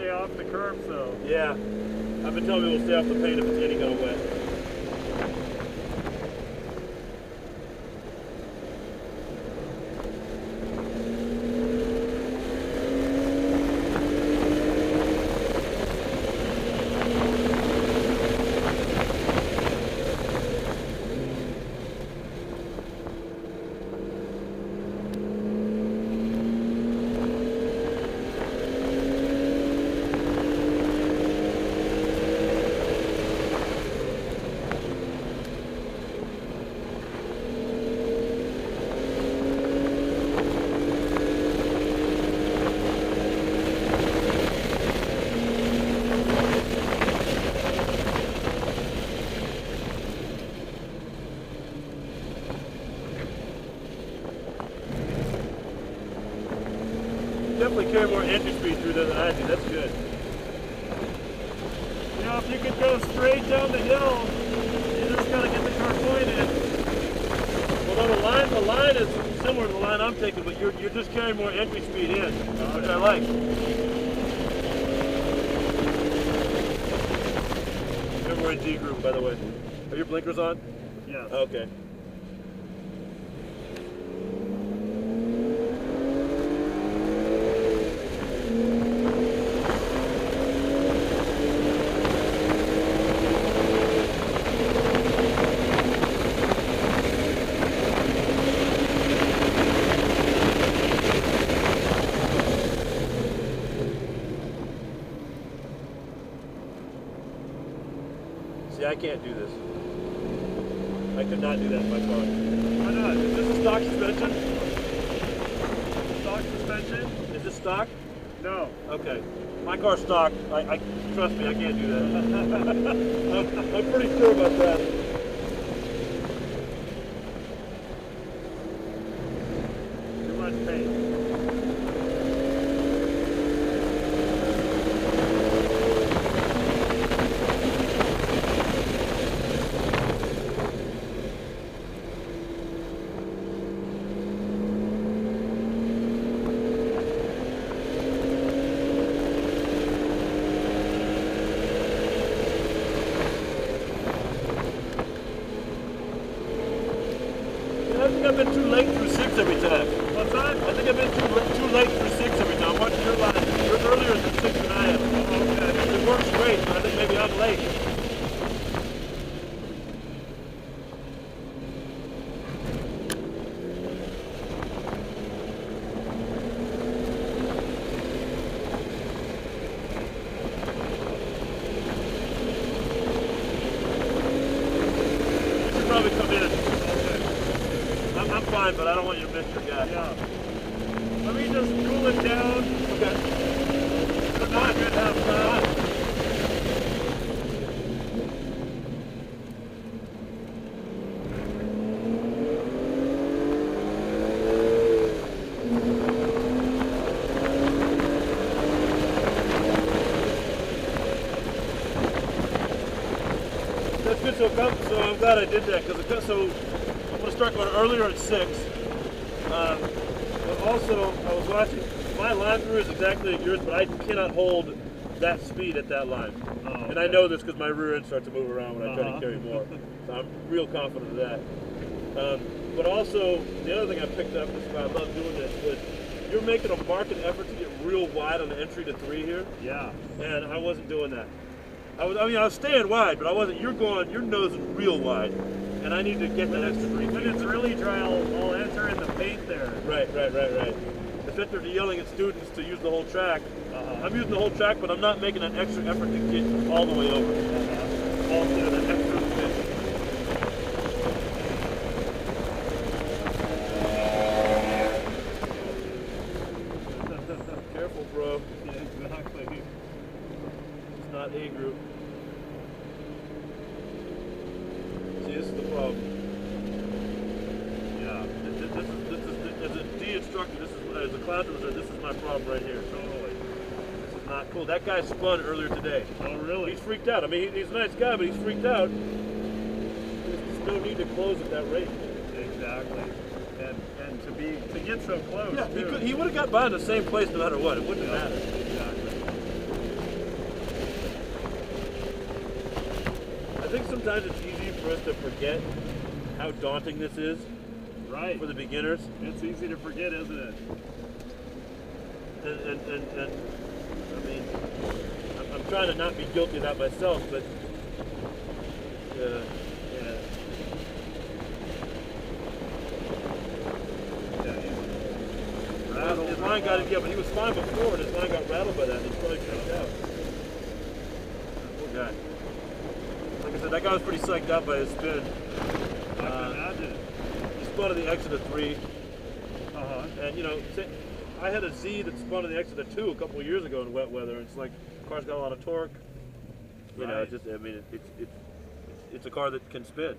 stay off the curb, so. Yeah. I've been telling people to stay off the paint if it's any kind of wet. Definitely carry more entry speed through there than I do. That's good. You know, if you could go straight down the hill, you just gotta get the car pointed. Well, the line is similar to the line I'm taking, but you're just carrying more entry speed in, which I like. And we're in D group, by the way. Are your blinkers on? Yes. Okay. See, I can't do this. I could not do that in my car. Why not? Is this a stock suspension? Stock suspension? Is this stock? No. Okay. My car's stock. I trust me, I can't do that. I'm pretty sure about that. Too much paint. I think I've been too late through 6 every time. What's that? I think I've been too late through 6 every time. I'm watching your line. You're earlier than 6 than I am. Okay. It works great, but I think maybe I'm late. You should probably come in. I'm fine, but I don't want you to miss your guy. Yeah. Let me just cool it down. Okay. It's not a good half time. That's good. So I'm glad I did that because I'm going to start going earlier at 6. But also, I was watching. My line through is exactly like yours, but I cannot hold that speed at that line. Oh, okay. And I know this because my rear end starts to move around when I try to carry more. So I'm real confident of that. But also, the other thing I picked up is why I love doing this was you're making a marked effort to get real wide on the entry to 3 here. Yeah. And I wasn't doing that. I was staying wide, but I wasn't. You're nosing real wide, and I need to get that extra 3 feet. When it's really dry, I'll enter in the paint there. Right. The fitters are yelling at students to use the whole track. I'm using the whole track, but I'm not making an extra effort to get all the way over. All that extra bit. Careful, bro. Yeah, exactly. It's not A group. See, this is the problem. Yeah. This is as a D instructor, as a class officer, this is my problem right here. Totally. This is not cool. That guy spun earlier today. Oh, really? He's freaked out. I mean, he's a nice guy, but he's freaked out. There's no need to close at that rate. Exactly. And to get so close. Yeah, too. he would have got by in the same place no matter what. It wouldn't have mattered. Exactly. think sometimes it's easy for us to forget how daunting this is Right. for the beginners. It's easy to forget, isn't it? And I mean, I'm trying to not be guilty of that myself, but yeah. His line got it, yeah, but he was fine before, and his line got rattled by that, and he's probably freaked out. Poor guy. Like I said, that guy was pretty psyched out by his spin. I can imagine. He spun on the exit of 3. And you know, I had a Z that spun on the exit of 2 a couple of years ago in wet weather, and it's like, the car's got a lot of torque. You know, just, I mean, it's a car that can spin.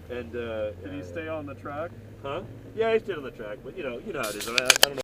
And did he stay on the track? Huh? Yeah, he stayed on the track, but you know how it is. I mean, I don't know.